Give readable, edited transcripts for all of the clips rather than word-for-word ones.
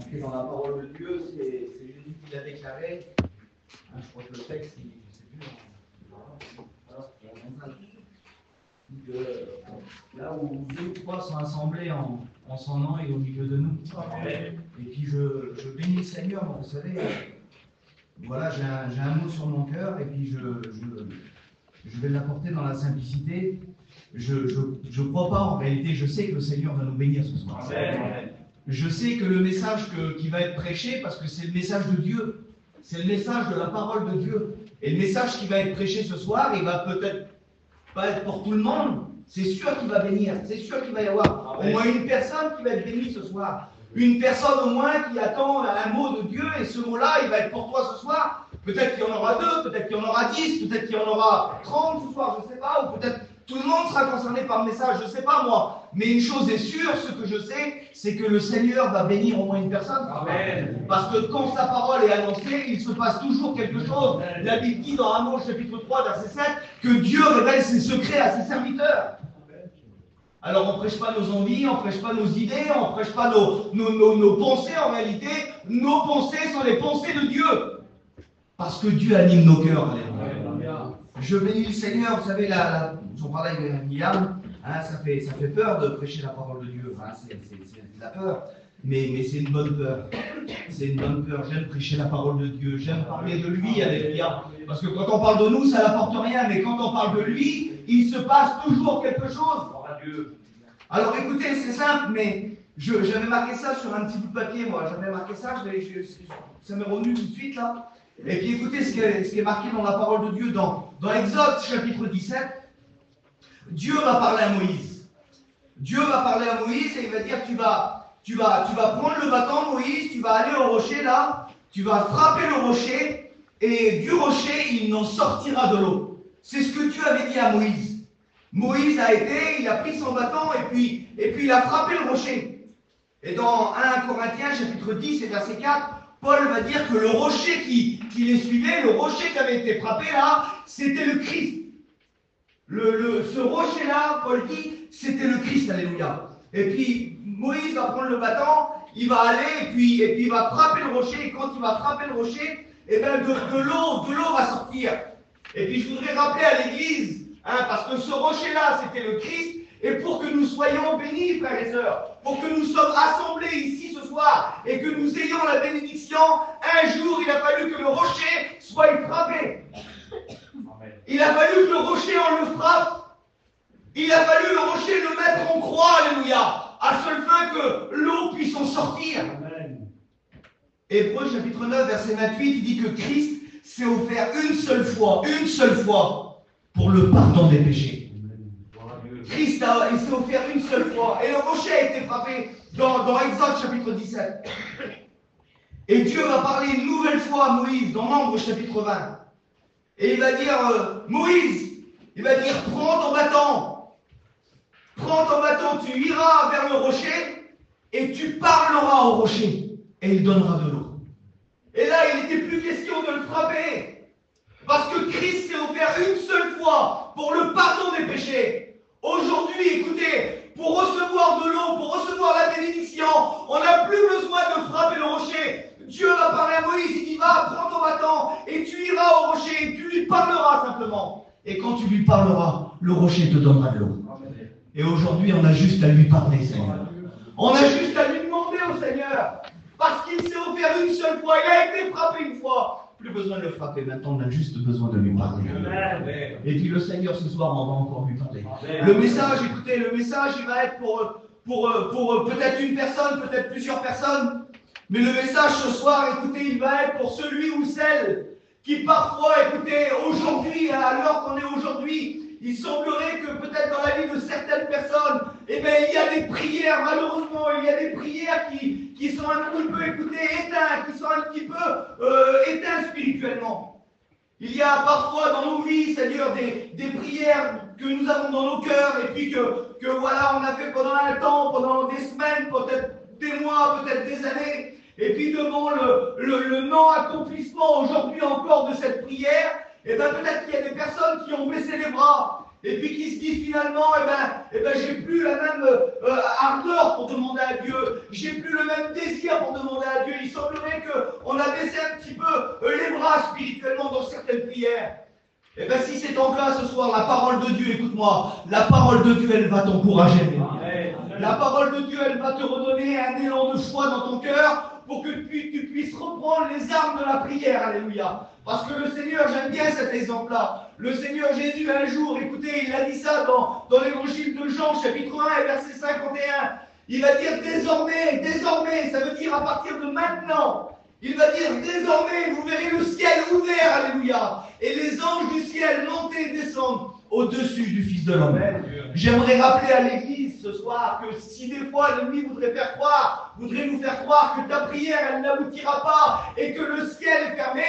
Marqué dans la parole de Dieu, c'est Jésus qui l'a déclaré. Je crois que le texte, je ne sais plus. Là où deux ou trois sont assemblés en son nom et au milieu de nous. Et puis je bénis le Seigneur, vous savez. Voilà, j'ai un mot sur mon cœur et puis je vais l'apporter dans la simplicité. Je crois pas en réalité, je sais que le Seigneur va nous bénir ce soir. Amen. Je sais que le message qui va être prêché, parce que c'est le message de Dieu, c'est le message de la parole de Dieu. Et le message qui va être prêché ce soir, il va peut-être pas être pour tout le monde, c'est sûr qu'il va bénir, c'est sûr qu'il va y avoir au moins une personne qui va être bénie ce soir. Une personne au moins qui attend un mot de Dieu, et ce mot-là, il va être pour toi ce soir. Peut-être qu'il y en aura 2, peut-être qu'il y en aura 10, peut-être qu'il y en aura 30 ce soir, je ne sais pas, ou peut-être tout le monde sera concerné par le message, je ne sais pas moi. Mais une chose est sûre, ce que je sais, c'est que le Seigneur va bénir au moins une personne. Amen. Parce que quand sa parole est annoncée, il se passe toujours quelque chose. La Bible dit dans Amos chapitre 3, verset 7, que Dieu révèle ses secrets à ses serviteurs. Alors on ne prêche pas nos envies, on ne prêche pas nos idées, on ne prêche pas nos pensées en réalité. Nos pensées sont les pensées de Dieu. Parce que Dieu anime nos cœurs. Alléluia. Je bénis le Seigneur, vous savez, j'en parlais avec Guillaume, ça fait peur de prêcher la parole de Dieu. C'est de la peur, mais c'est une bonne peur. C'est une bonne peur. J'aime prêcher la parole de Dieu, j'aime parler de lui, alléluia. Parce que quand on parle de nous, ça n'apporte rien, mais quand on parle de lui, il se passe toujours quelque chose. Alors écoutez, c'est simple, mais j'avais marqué ça sur un petit bout de papier, moi. J'avais marqué ça, ça m'est revenu tout de suite là. Et puis écoutez ce qui est marqué dans la parole de Dieu, dans Exode chapitre 17. Dieu va parler à Moïse. Dieu va parler à Moïse et il va dire tu vas prendre le bâton, Moïse, tu vas aller au rocher là, tu vas frapper le rocher et du rocher il n'en sortira de l'eau. C'est ce que Dieu avait dit à Moïse. Moïse il a pris son bâton et puis il a frappé le rocher. Et dans 1 Corinthiens chapitre 10 et verset 4, Paul va dire que le rocher qui les suivait, le rocher qui avait été frappé là, c'était le Christ. Ce rocher-là, Paul dit, c'était le Christ, alléluia. Et puis, Moïse va prendre le bâton, il va aller, et puis il va frapper le rocher, et quand il va frapper le rocher, eh bien, de l'eau va sortir. Et puis, je voudrais rappeler à l'église, parce que ce rocher-là, c'était le Christ, et pour que nous soyons bénis, frères et sœurs, pour que nous sommes assemblés ici ce soir, et que nous ayons la bénédiction, un jour, il a fallu que le rocher soit frappé. Il a fallu que le rocher, on le frappe. Il a fallu le rocher le mettre en croix, alléluia, à seule fin que l'eau puisse en sortir. Amen. Hébreux chapitre 9, verset 28, il dit que Christ s'est offert une seule fois, pour le pardon des péchés. Amen. Christ il s'est offert une seule fois, et le rocher a été frappé dans Exode chapitre 17. Et Dieu va parler une nouvelle fois à Moïse dans Nombre chapitre 20. Et il va dire, Moïse, il va dire, prends ton bâton, tu iras vers le rocher et tu parleras au rocher et il donnera de l'eau. Et là, il n'était plus question de le frapper parce que Christ s'est offert une seule fois pour le pardon des péchés. Aujourd'hui, écoutez, pour recevoir de l'eau, pour recevoir la bénédiction, on n'a plus besoin de frapper le rocher. Dieu va parler à Moïse, il dit va, prends ton bâton et tu iras au rocher et tu lui parleras simplement. Et quand tu lui parleras, le rocher te donnera de l'eau. Et aujourd'hui, on a juste à lui parler, Seigneur. On a juste à lui demander au Seigneur. Parce qu'il s'est offert une seule fois, il a été frappé une fois. Plus besoin de le frapper, maintenant on a juste besoin de lui parler. Et puis le Seigneur ce soir, on va encore lui parler. Le message, écoutez, il va être pour peut-être une personne, peut-être plusieurs personnes. Mais le message ce soir, écoutez, il va être pour celui ou celle qui parfois, écoutez, aujourd'hui, à l'heure qu'on est aujourd'hui, il semblerait que peut-être dans la vie de certaines personnes, eh bien, il y a des prières, malheureusement, il y a des prières qui sont un petit peu, écoutez, éteintes, qui sont un petit peu éteintes spirituellement. Il y a parfois dans nos vies, Seigneur, des prières que nous avons dans nos cœurs, et puis que voilà, on a fait pendant un temps, pendant des semaines, peut-être des mois, peut-être des années. Et puis devant le non-accomplissement aujourd'hui encore de cette prière, et bien peut-être qu'il y a des personnes qui ont baissé les bras, et puis qui se dit finalement, j'ai plus la même ardeur pour demander à Dieu, j'ai plus le même désir pour demander à Dieu. Il semblerait qu'on a baissé un petit peu les bras spirituellement dans certaines prières. Et bien si c'est ton cas ce soir, la parole de Dieu, écoute-moi, la parole de Dieu, elle va t'encourager. La parole de Dieu, elle va te redonner un élan de foi dans ton cœur pour que tu puisses reprendre les armes de la prière. Alléluia. Parce que le Seigneur, j'aime bien cet exemple-là. Le Seigneur Jésus, un jour, écoutez, il a dit ça dans l'évangile de Jean, chapitre 1 et verset 51. Il va dire désormais, ça veut dire à partir de maintenant. Il va dire désormais, vous verrez le ciel ouvert, alléluia, et les anges du ciel monter et descendre au-dessus du Fils de l'homme. J'aimerais rappeler à l'Église ce soir que si des fois l'ennemi voudrait nous faire croire que ta prière, elle n'aboutira pas et que le ciel est fermé,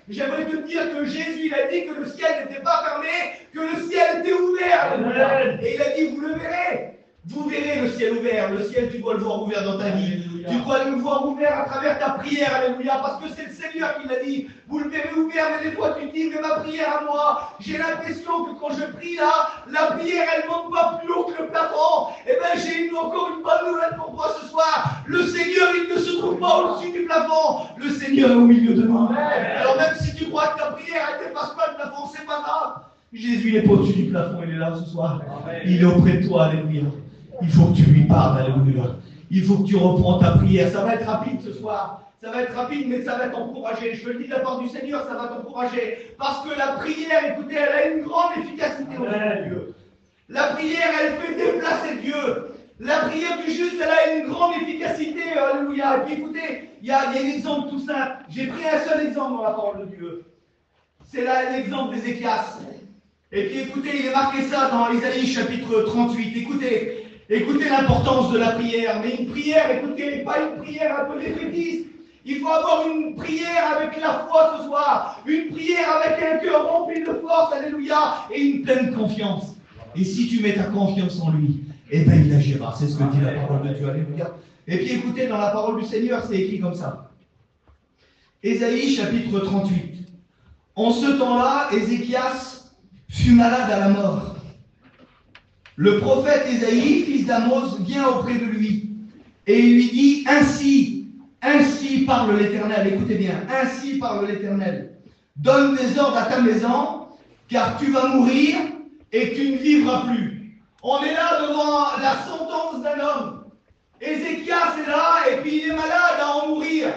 j'aimerais te dire que Jésus, il a dit que le ciel n'était pas fermé, que le ciel était ouvert. Alléluia. Et il a dit, vous le verrez. Vous verrez le ciel ouvert. Le ciel, tu dois le voir ouvert dans ta vie. Alléluia. Tu dois le voir ouvert à travers ta prière. Alléluia. Parce que c'est le Seigneur qui l'a dit. Vous le verrez ouvert, mais des fois tu te dis, mais ma prière à moi, j'ai l'impression que quand je prie là, la prière, elle ne monte pas plus haut que le plafond. Eh bien, j'ai encore une bonne nouvelle pour toi ce soir. Le Seigneur, il ne se trouve pas au-dessus du plafond. Le Seigneur est au milieu de nous. Alors même si tu crois que ta prière, elle ne dépasse pas le plafond, c'est pas grave. Jésus, il n'est pas au-dessus du plafond, il est là ce soir. Il est auprès de toi, alléluia. Il faut que tu lui parles, alléluia. Il faut que tu reprends ta prière. Ça va être rapide ce soir. Ça va être rapide, mais ça va t'encourager. Je te le dis de la part du Seigneur, ça va t'encourager. Parce que la prière, écoutez, elle a une grande efficacité auprès de Dieu. La prière, elle fait déplacer Dieu. La prière du juste, elle a une grande efficacité, alléluia. Et puis écoutez, il y a un exemple tout simple. J'ai pris un seul exemple dans la parole de Dieu. C'est là l'exemple d'Ézéchias. Et puis écoutez, il est marqué ça dans Isaïe chapitre 38. Écoutez l'importance de la prière. Mais une prière, écoutez, pas une prière un peu défaitiste. Il faut avoir une prière avec la foi ce soir. Une prière avec un cœur rempli de force, alléluia, et une pleine confiance. Et si tu mets ta confiance en lui, eh bien il agira. C'est ce que dit la parole de Dieu, alléluia. Et puis écoutez, dans la parole du Seigneur, c'est écrit comme ça. Isaïe chapitre 38. En ce temps-là, Ézéchias fut malade à la mort. Le prophète Ésaïe, fils d'Amos, vient auprès de lui et il lui dit, ainsi parle l'Éternel, écoutez bien, ainsi parle l'Éternel, donne des ordres à ta maison, car tu vas mourir et tu ne vivras plus. On est là devant la sentence d'un homme. Ézéchias est là et puis il est malade à en mourir.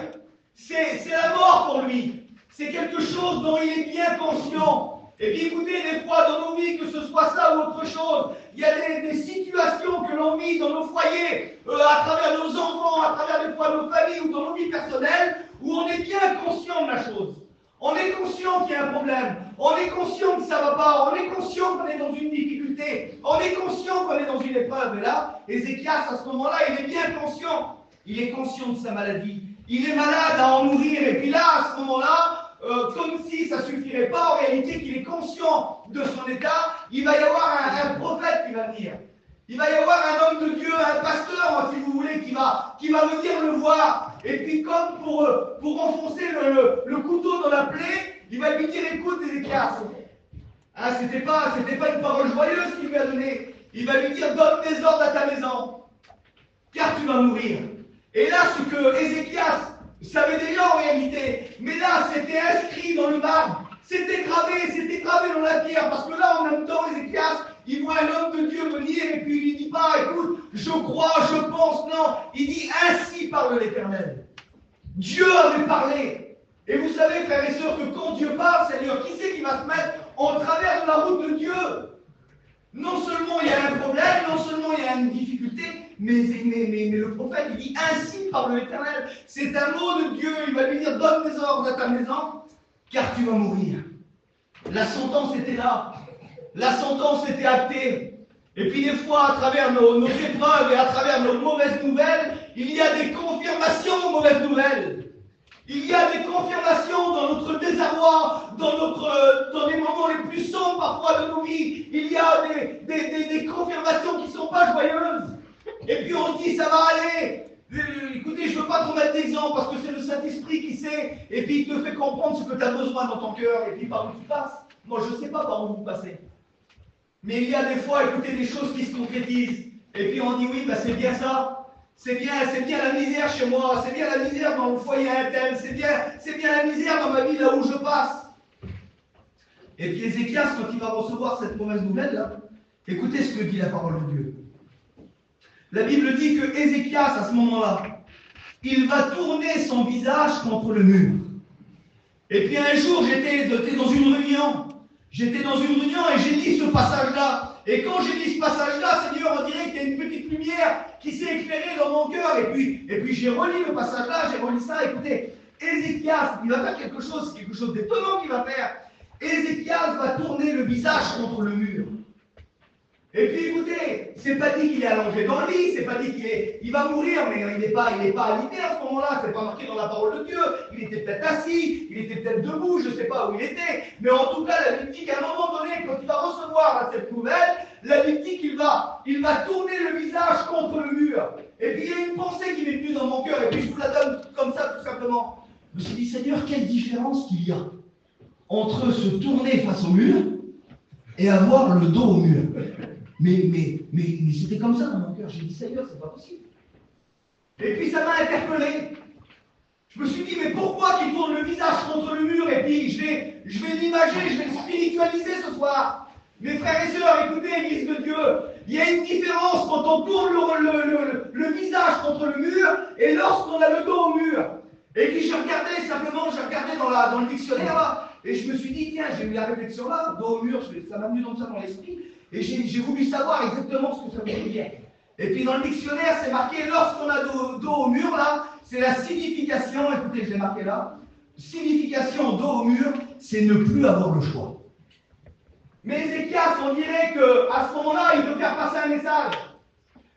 C'est la mort pour lui. C'est quelque chose dont il est bien conscient. Et puis écoutez, des fois dans nos vies, que ce soit ça ou autre chose, il y a des situations que l'on vit dans nos foyers, à travers nos enfants, à travers des fois nos familles ou dans nos vies personnelles, où on est bien conscient de la chose. On est conscient qu'il y a un problème. On est conscient que ça ne va pas. On est conscient qu'on est dans une difficulté. On est conscient qu'on est dans une épreuve. Et là, Ézéchias, à ce moment-là, il est bien conscient. Il est conscient de sa maladie. Il est malade à en mourir. Et puis là, à ce moment-là, comme si ça ne suffirait pas, en réalité, qu'il est conscient de son état, il va y avoir un prophète qui va venir. Il va y avoir un homme de Dieu, un pasteur, si vous voulez, qui va venir le voir. Et puis, comme pour enfoncer le couteau dans la plaie, il va lui dire, écoute, Ézéchias. Hein, c'était pas une parole joyeuse qu'il lui a donnée. Il va lui dire, donne des ordres à ta maison, car tu vas mourir. Et là, ce que Ézéchias savait déjà en réalité, mais là, c'était inscrit dans le marbre, c'était gravé dans la pierre, parce que là, en même temps, Ézéchias, il voit un homme de Dieu venir, et puis il lui dit pas, écoute, je crois, je pense, non, il dit, ainsi parle l'Éternel. Dieu avait parlé. Et vous savez, frères et sœurs, que quand Dieu parle, Seigneur, qui c'est qui va se mettre en travers de la route de Dieu? Non seulement il y a un problème, non seulement il y a une difficulté, mais le prophète, il dit, ainsi parle l'Éternel. C'est un mot de Dieu, il va lui dire, donne des ordres à ta maison, car tu vas mourir. La sentence était là. La sentence était actée. Et puis des fois, à travers nos épreuves et à travers nos mauvaises nouvelles, il y a des confirmations aux mauvaises nouvelles. Il y a des confirmations dans notre désarroi, dans les moments les plus sombres parfois de nos vies. Il y a des confirmations qui ne sont pas joyeuses. Et puis on se dit, ça va aller. Écoutez, je ne veux pas trop mettre d'exemple parce que c'est le Saint-Esprit qui sait. Et puis il te fait comprendre ce que tu as besoin dans ton cœur et puis par où tu passes. Moi, je ne sais pas par où vous passez. Mais il y a des fois, écoutez, des choses qui se concrétisent. Et puis on dit oui, bah c'est bien ça. C'est bien la misère chez moi, c'est bien la misère dans le foyer interne, c'est bien la misère dans ma vie là où je passe. Et puis Ézéchias, quand il va recevoir cette mauvaise nouvelle là, écoutez ce que dit la parole de Dieu. La Bible dit que Ézéchias, à ce moment-là, il va tourner son visage contre le mur. Et puis un jour, j'étais dans une réunion. J'étais dans une réunion et j'ai lu ce passage-là. Et quand j'ai lu ce passage-là, Seigneur, on dirait qu'il y a une petite lumière qui s'est éclairée dans mon cœur. Et puis j'ai relu le passage-là, j'ai relu ça. Écoutez, Ézéchias, il va faire quelque chose d'étonnant qu'il va faire. Ézéchias va tourner le visage contre le mur. Et puis écoutez, c'est pas dit qu'il est allongé dans le lit, c'est pas dit qu'il va mourir, mais il n'est pas alité à ce moment-là, c'est pas marqué dans la parole de Dieu. Il était peut-être assis, il était peut-être debout, je ne sais pas où il était, mais en tout cas, la Bible dit qu'à un moment donné, quand il va recevoir cette nouvelle, la Bible dit qu'il va tourner le visage contre le mur. Et puis il y a une pensée qui m'est venue dans mon cœur, et puis je vous la donne comme ça tout simplement. Je me suis dit, Seigneur, quelle différence qu'il y a entre se tourner face au mur et avoir le dos au mur. Mais c'était comme ça dans mon cœur. J'ai dit, Seigneur, c'est pas possible. Et puis ça m'a interpellé. Je me suis dit, mais pourquoi qu'il tourne le visage contre le mur? Et puis je vais l'imager, je vais le spiritualiser ce soir. Mes frères et sœurs, écoutez, Église de Dieu, il y a une différence quand on tourne le visage contre le mur et lorsqu'on a le dos au mur. Et puis j'ai regardé dans le dictionnaire là, et je me suis dit, tiens, j'ai eu la réflexion là, dos au mur, ça m'a venu comme ça dans l'esprit. Et j'ai voulu savoir exactement ce que ça voulait dire. Et puis dans le dictionnaire, c'est marqué, lorsqu'on a dos au mur, là, c'est la signification, écoutez, je l'ai marqué là, signification dos au mur, c'est ne plus avoir le choix. Mais Ézéchias, on dirait qu'à ce moment-là, il veut faire passer un message.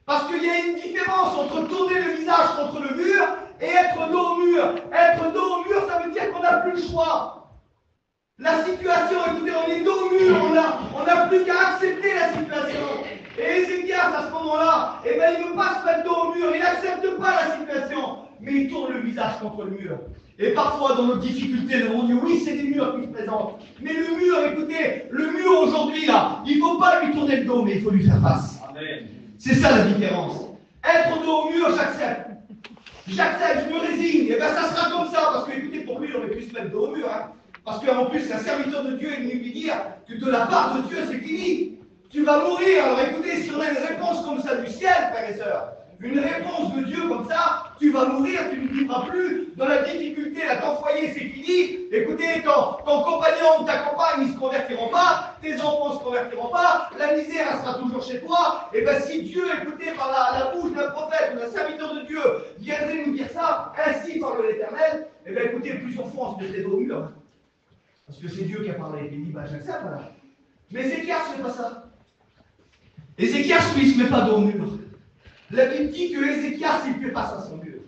Parce qu'il y a une différence entre tourner le visage contre le mur et être dos au mur. Être dos au mur, ça veut dire qu'on n'a plus le choix. La situation, écoutez, on est dos au mur, on n'a plus qu'à accepter la situation. Et Ézéchias, à ce moment-là, il ne veut pas se mettre dos au mur, il n'accepte pas la situation, mais il tourne le visage contre le mur. Et parfois, dans nos difficultés, devant Dieu, oui, c'est des murs qui se présentent. Mais le mur, écoutez, le mur aujourd'hui, là, il ne faut pas lui tourner le dos, mais il faut lui faire face. Amen. C'est ça la différence. Être dos au mur, j'accepte. J'accepte, je me résigne. Et bien, ça sera comme ça, parce que, écoutez, pour lui, il aurait pu se mettre dos au mur, hein. Parce qu'en plus, un serviteur de Dieu est venu lui dire que de la part de Dieu, c'est fini. Tu vas mourir. Alors écoutez, si on a une réponse comme ça du ciel, frères et sœurs, une réponse de Dieu comme ça, tu vas mourir, tu ne vivras plus dans la difficulté, là, ton foyer, c'est fini. Écoutez, ton compagnon ou ta compagne, ils ne se convertiront pas, tes enfants ne se convertiront pas, la misère, elle sera toujours chez toi. Et bien, si Dieu, écoutez, par la bouche d'un prophète ou d'un serviteur de Dieu, viendrait nous dire ça, ainsi parle l'Éternel, et bien, écoutez, plusieurs fois, on se mettrait dos au mur. Parce que c'est Dieu qui a parlé. Il dit, bah j'accepte, voilà. Mais Ézéchias ne fait pas ça. Ézéchias, lui, il ne se met pas dos au mur. La Bible dit que Ézéchias, il fait face à son mur.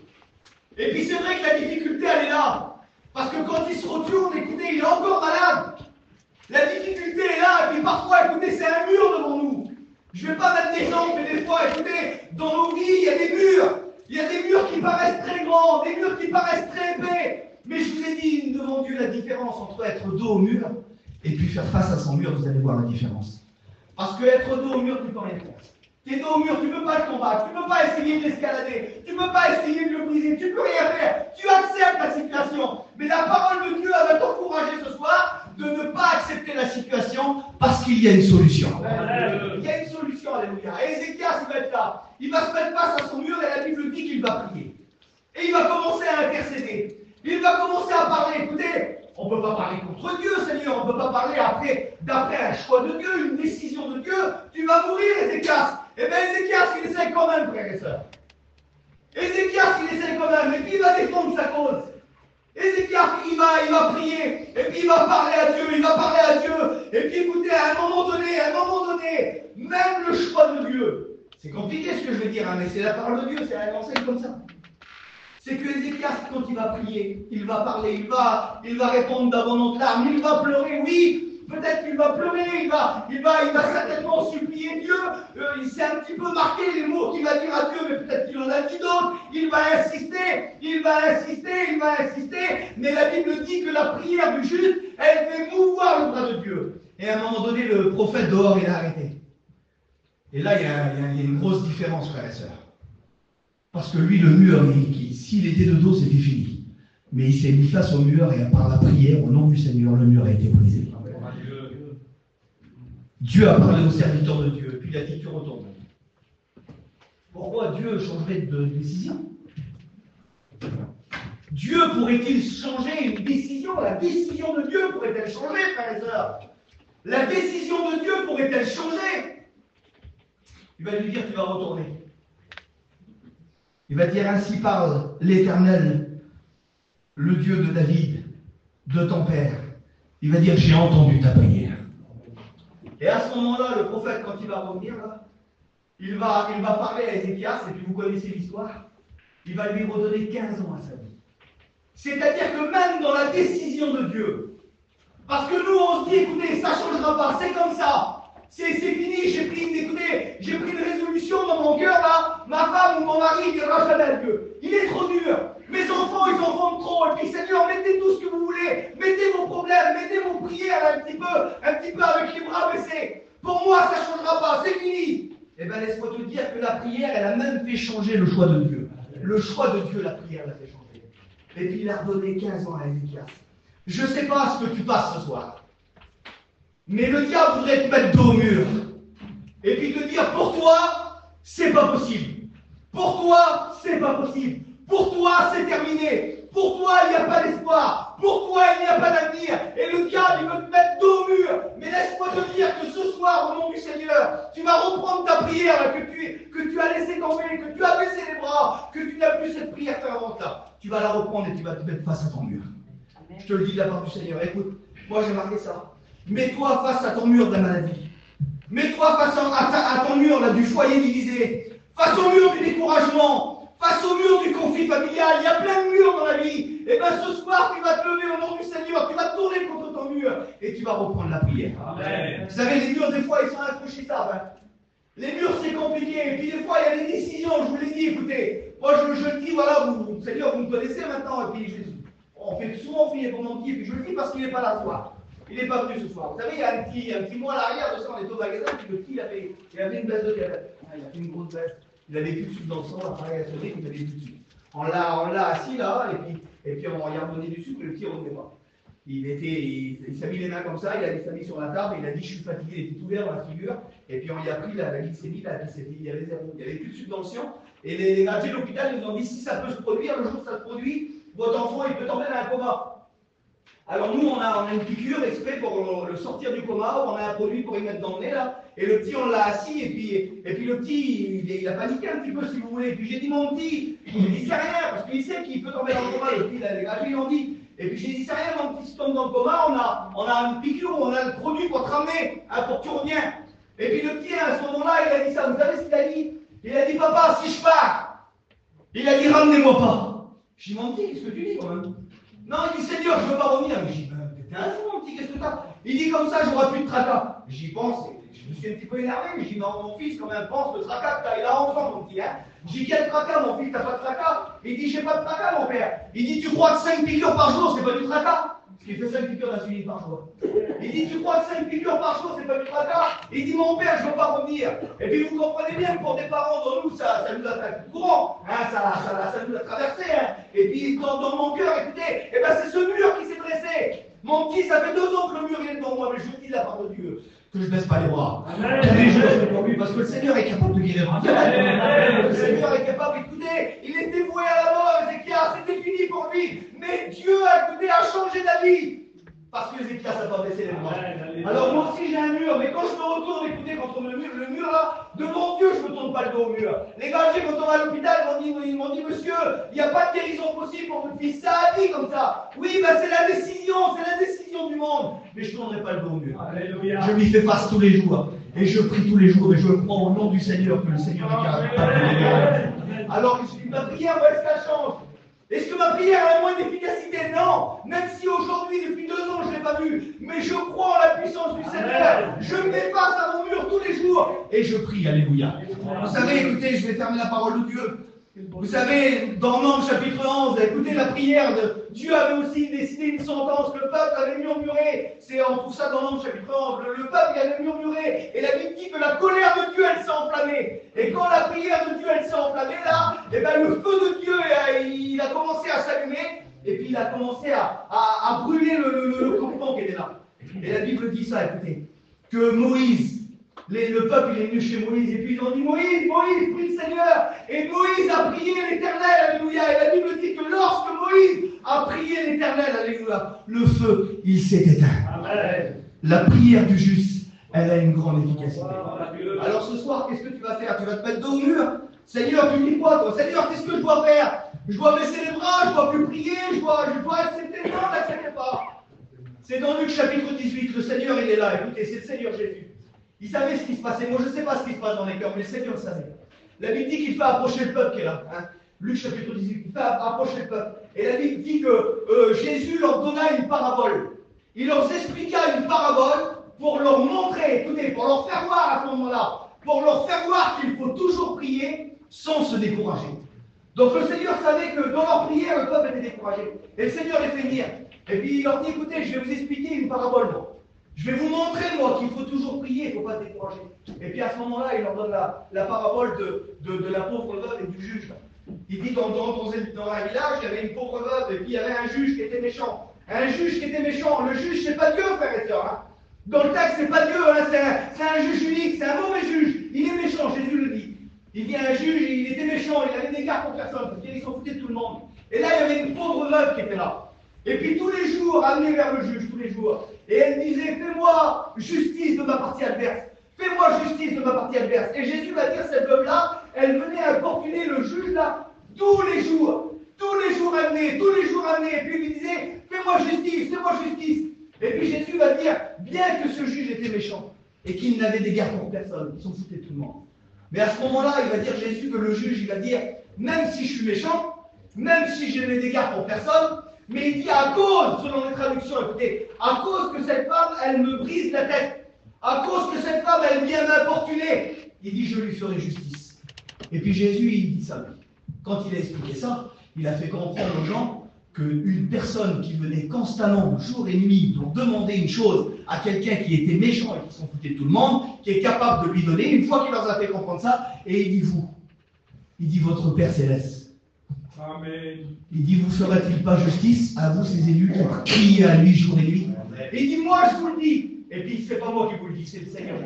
Et puis c'est vrai que la difficulté, elle est là. Parce que quand il se retourne, écoutez, il est encore malade. La difficulté est là. Et puis parfois, écoutez, c'est un mur devant nous. Je ne vais pas mettre d'exemple, mais des fois, écoutez, dans nos vies, il y a des murs. Il y a des murs qui paraissent très grands, des murs qui paraissent très épais. Mais je vous ai dit devant Dieu la différence entre être dos au mur et puis faire face à son mur, vous allez voir la différence. Parce que être dos au mur, tu ne peux rien faire. Tu es dos au mur, tu ne peux pas le combattre, tu ne peux pas essayer de l'escalader, tu ne peux pas essayer de le briser, tu ne peux rien faire. Tu acceptes la situation. Mais la parole de Dieu va t'encourager ce soir de ne pas accepter la situation parce qu'il y a une solution. Il y a une solution, alléluia. Et Ézéchias, il va être là. Il va se mettre face à son mur et la Bible dit qu'il va prier. Et il va commencer à intercéder. Il va commencer à parler. Écoutez, on ne peut pas parler contre Dieu, Seigneur. On ne peut pas parler d'après un choix de Dieu, une décision de Dieu. Tu vas mourir, Ézéchias. Eh bien, Ézéchias, il essaie quand même, frères et sœurs. Ézéchias, il essaie quand même. Et puis, il va défendre sa cause. Ézéchias, il va prier. Et puis, il va parler à Dieu. Il va parler à Dieu. Et puis, écoutez, à un moment donné, même le choix de Dieu. C'est compliqué ce que je vais dire, hein, mais c'est la parole de Dieu. C'est un conseil comme ça. C'est que Ézéchias, quand il va prier, il va parler, il va répondre d'abondantes larmes, il va pleurer, oui, peut-être qu'il va pleurer, il va certainement supplier Dieu, il s'est un petit peu marqué les mots qu'il va dire à Dieu, mais peut-être qu'il en a dit d'autres, il va insister, mais la Bible dit que la prière du juste, elle fait mouvoir le bras de Dieu. Et à un moment donné, le prophète dehors, il a arrêté. Et là, il y a une grosse différence, frères et sœurs. Parce que lui, le mur, s'il était de dos, c'était fini. Mais il s'est mis face au mur et par la prière, au nom du Seigneur, le mur a été brisé. Dieu a parlé aux serviteurs de Dieu, puis il a dit, tu retournes. Pourquoi Dieu changerait de décision? Dieu pourrait-il changer une décision? La décision de Dieu pourrait-elle changer, frères et sœurs? La décision de Dieu pourrait-elle changer? Il va lui dire, tu vas retourner. Il va dire, ainsi parle l'Éternel, le Dieu de David, de ton père. Il va dire, j'ai entendu ta prière. Et à ce moment-là, le prophète, quand il va revenir, là, il va parler à Ézéchias, et puis vous connaissez l'histoire, il va lui redonner 15 ans à sa vie. C'est-à-dire que même dans la décision de Dieu, parce que nous, on se dit, écoutez, ça ne changera pas, c'est comme ça, c'est fini, j'ai pris une résolution dans mon cœur, là, ma femme ou mon mari ne viendra jamais à Dieu. Il est trop dur. Mes enfants, ils en font trop. Et puis, Seigneur, mettez tout ce que vous voulez. Mettez vos problèmes, mettez vos prières un petit peu avec les bras baissés. Pour moi, ça ne changera pas, c'est fini. Eh bien, laisse-moi te dire que la prière, elle a même fait changer le choix de Dieu. Le choix de Dieu, la prière l'a fait changer. Et puis, il a redonné 15 ans à Ézéchias. Je ne sais pas ce que tu passes ce soir. Mais le diable voudrait te mettre dos au mur. Et puis te dire, pour toi, c'est pas possible. Pour toi, c'est pas possible. Pour toi, c'est terminé. Pour toi, il n'y a pas d'espoir. Pour toi, il n'y a pas d'avenir. Et le diable, il veut te mettre dos au mur. Mais laisse-moi te dire que ce soir, au nom du Seigneur, tu vas reprendre ta prière là, que tu as laissé tomber, que tu as baissé les bras, que tu n'as plus cette prière fervente là. Tu vas la reprendre et tu vas te mettre face à ton mur. Amen. Je te le dis de la part du Seigneur. Écoute, moi j'ai marqué ça. Mets-toi face à ton mur de la maladie. Mets-toi face à ton mur là, du foyer divisé. Face au mur du découragement. Face au mur du conflit familial. Il y a plein de murs dans la vie. Et bien ce soir, tu vas te lever au nom du Seigneur. Tu vas te tourner contre ton mur. Et tu vas reprendre la prière. Amen. Vous savez, les murs, des fois, ils sont infranchissables. Hein. Les murs, c'est compliqué. Et puis des fois, il y a des décisions. Je vous l'ai dit, écoutez. Moi, je le dis, voilà, vous, Seigneur, vous me connaissez maintenant. Et puis, on fait souvent prier pour mon petit. Et puis je le dis parce qu'il n'est pas là ce soir. Il n'est pas venu ce soir. Vous savez, il y a un petit mois à l'arrière de ça, on était au magasin, puis le petit, il avait une baisse de diabète. Il a fait une grosse baisse. Il avait plus de sucre dans le sang, l'appareil a sonné, il avait plus de sucre. On l'a assis là, et puis on y a redonné du sucre, et le petit ne revenait pas. Il s'est mis les mains comme ça, il s'est mis sur la table, il a dit je suis fatigué, il était tout vert dans la figure, et puis on y a pris la glycémie, il y avait zéro, il n'y avait plus de sucre dans le sang, et les médecins de l'hôpital ils nous ont dit si ça peut se produire, le jour où ça se produit, votre enfant il peut tomber dans un coma. Alors nous, on a une piqûre exprès pour le sortir du coma, on a un produit pour y mettre dans le nez là, et le petit on l'a assis, et puis le petit, il a paniqué un petit peu si vous voulez, et puis j'ai dit mon petit, il dit c'est rien, parce qu'il sait qu'il peut tomber dans le coma, le petit il a les gratuits, ils l'ont dit, et puis j'ai dit c'est rien mon petit, si tu tombes dans le coma, on a une piqûre, on a le produit pour te ramener, hein, pour que tu reviens. Et puis le petit à ce moment-là, il a dit ça, vous savez ce qu'il a dit? Il a dit papa, si je pars, il a dit ramenez-moi pas. J'ai dit mon petit, qu'est-ce que tu dis quand même? Non, il dit Seigneur, je ne veux pas revenir. Mais j'ai dit, t'es un fou, mon petit, qu'est-ce que t'as? Il dit comme ça, j'aurai plus de tracas. J'y pense, je me suis un petit peu énervé, mais j'ai dit, non, mon fils, quand même, pense le tracas que t'as. Il a 11 ans, mon petit, hein. J'ai dit, quel tracas, mon fils, t'as pas de tracas? Il dit, j'ai pas de tracas, mon père. Il dit, tu crois que 5 piqûres par jour, c'est pas du tracas? Parce qu'il fait 5 piqûres d'insuline par jour. Il dit, tu crois que 5 piqûres par jour, c'est pas du tracas? Il dit, mon père, je veux pas revenir. Et puis vous comprenez bien que pour des parents, dans nous, ça nous a fait courant, hein, ça nous a traversé. Hein. Et puis dans mon cœur, écoutez, eh ben, c'est ce mur qui s'est dressé. Mon petit, ça fait 2 ans que le mur il est devant moi, mais je vous dis la part de Dieu, que je ne baisse pas les bras. Parce que le Seigneur est capable de guérir. Le Seigneur est capable, écoutez, il était voué à la mort, Ézéchias, c'était fini pour lui. Mais Dieu, écoutez, a changé d'avis. Parce que Ézéchias n'a pas baissé les bras. Alors moi aussi j'ai un mur, mais quand je me retourne, écoutez, contre le mur là, devant Dieu, je ne me tourne pas le dos au mur. Les gars, quand on va à l'hôpital, ils m'ont dit, monsieur, il n'y a pas de guérison possible pour votre fils. Ça a dit comme ça. Oui, ben c'est la décision du monde. Mais je ne tournerai pas le dos au mur. Alléluia. Je lui fais face tous les jours. Et je prie tous les jours, et je crois au nom du Seigneur que le Seigneur est capable. Alors, ma prière, est-ce qu'elle change? Est-ce que ma prière a moins d'efficacité? Non. Même si aujourd'hui, depuis 2 ans, je ne l'ai pas vu. Mais je crois en la puissance du Seigneur. Je me mets face à mon mur tous les jours. Et je prie, alléluia. Vous savez, écoutez, je vais fermer la parole de Dieu. Vous savez, dans Nombre chapitre 11, écoutez la prière de Dieu avait aussi décidé une sentence, le peuple avait murmuré. On trouve ça dans Nombre chapitre 11. Le peuple avait murmuré. Et la Bible dit que la colère de Dieu, elle s'est enflammée. Et quand la prière de Dieu, elle s'est enflammée, là, et ben le feu de Dieu, il a commencé à s'allumer. Et puis il a commencé à brûler le campement qui était là. Et la Bible dit ça, écoutez, que Moïse, le peuple, il est venu chez Moïse, et puis ils ont dit, Moïse, prie le Seigneur. Et Moïse a prié l'Éternel, alléluia. Et la Bible dit que lorsque Moïse a prié l'Éternel, alléluia, le feu, il s'est éteint. Amen. La prière du juste, elle a une grande efficacité. Alors ce soir, qu'est-ce que tu vas faire? Tu vas te mettre dos au mur? Seigneur, tu me dis quoi, toi? Seigneur, qu'est-ce que je dois faire? Je dois baisser les bras, je dois plus prier, je dois accepter. Non, n'acceptez pas. C'est dans Luc chapitre 18, le Seigneur, il est là. Écoutez, c'est le Seigneur Jésus. Il savait ce qui se passait. Moi, je ne sais pas ce qui se passe dans les cœurs, mais le Seigneur le savait. La Bible dit qu'il fait approcher le peuple qui est là. Luc chapitre 18, il fait approcher le peuple. Et la Bible dit que Jésus leur donna une parabole. Il leur expliqua une parabole pour leur montrer, écoutez, pour leur faire voir à ce moment-là, pour leur faire voir qu'il faut toujours prier sans se décourager. Donc le Seigneur savait que dans leur prière, le peuple était découragé. Et le Seigneur les fait venir. Et puis il leur dit, écoutez, je vais vous expliquer une parabole, moi. Je vais vous montrer, moi, qu'il faut toujours prier, il ne faut pas se décourager. Et puis à ce moment-là, il leur donne la parabole de la pauvre veuve et du juge. Il dit, dans un village, il y avait une pauvre veuve, et puis il y avait un juge qui était méchant. Un juge qui était méchant. Le juge, c'est pas Dieu, frère et sœurs. Dans le texte, c'est pas Dieu, c'est un juge unique, c'est un mauvais juge. Il est méchant, Jésus le dit. Il dit à un juge, il était méchant, il avait des gardes pour personne, parce qu'il s'en foutait de tout le monde. Et là, il y avait une pauvre veuve qui était là. Et puis tous les jours, amenée vers le juge, tous les jours. Et elle disait, fais-moi justice de ma partie adverse. Fais-moi justice de ma partie adverse. Et Jésus va dire, cette veuve-là, elle venait importuner le juge là, tous les jours amenée. Et puis il lui disait, fais-moi justice. Et puis Jésus va dire, bien que ce juge était méchant, et qu'il n'avait d'égard pour personne, il s'en foutait de tout le monde. Mais à ce moment-là, il va dire Jésus que le juge, il va dire, même si je suis méchant, même si je n'ai d'égard pour personne, mais il dit à cause, selon les traductions, écoutez, à cause que cette femme, elle me brise la tête, à cause que cette femme, elle vient m'importuner, il dit, je lui ferai justice. Et puis Jésus, il dit ça. Quand il a expliqué ça, il a fait comprendre aux gens qu'une personne qui venait constamment, jour et nuit, pour demander une chose à quelqu'un qui était méchant et qui s'en foutait de tout le monde, qui est capable de lui donner, une fois qu'il leur a fait comprendre ça, et il dit vous, il dit votre Père Céleste. Amen. Il dit vous ferait-il pas justice à vous ces élus qui crient à lui jour et nuit? Et il dit moi je vous le dis, et puis c'est pas moi qui vous le dis, c'est le Seigneur.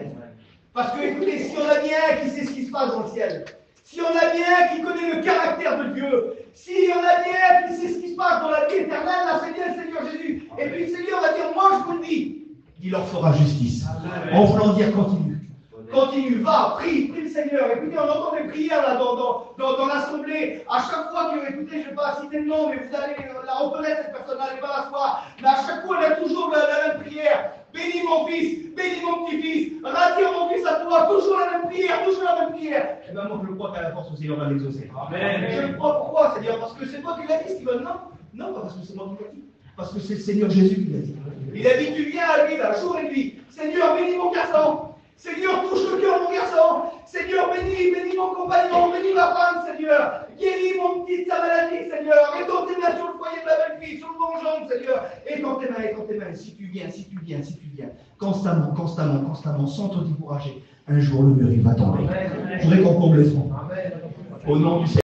Parce que écoutez, si on a bien qui sait ce qui se passe dans le ciel, si on a bien qui connaît le caractère de Dieu, si on a bien qui sait ce qui se passe dans la vie éternelle, là c'est bien le Seigneur Jésus. Et puis le Seigneur va dire, moi je vous le dis, il leur fera justice. En voulant dire continue, va, prie le Seigneur. Écoutez, on entend des prières là dans l'assemblée. À chaque fois que, écoutez, je ne vais pas citer le nom, mais vous allez la reconnaître, cette personne-là, elle n'est pas la soir. Mais à chaque fois, elle a toujours la même prière. Bénis mon fils, bénis mon petit-fils, rattire mon fils à toi, toujours la même prière. Et bien moi je crois qu'à la force aussi, on va l'exaucer. Amen. Je le crois pourquoi? C'est-à-dire parce que c'est toi qui l'as dit, Steven, non, pas parce que c'est moi qui l'ai dit. Parce que c'est le Seigneur Jésus qui l'a dit. Il a dit, tu viens à lui, là, jour et nuit. Seigneur, bénis mon garçon. Seigneur, touche le cœur de mon garçon. Seigneur, bénis mon compagnon, bénis ma femme, Seigneur. Guéris mon petit sa maladie, Seigneur. Étends tes mains sur le foyer de la belle-fille, sur le bon jambe, Seigneur. Étends tes mains. Si tu viens. Constamment, sans te décourager. Un jour, le mur, il va tomber. Je voudrais qu'on comble les fonds. Au nom du Seigneur.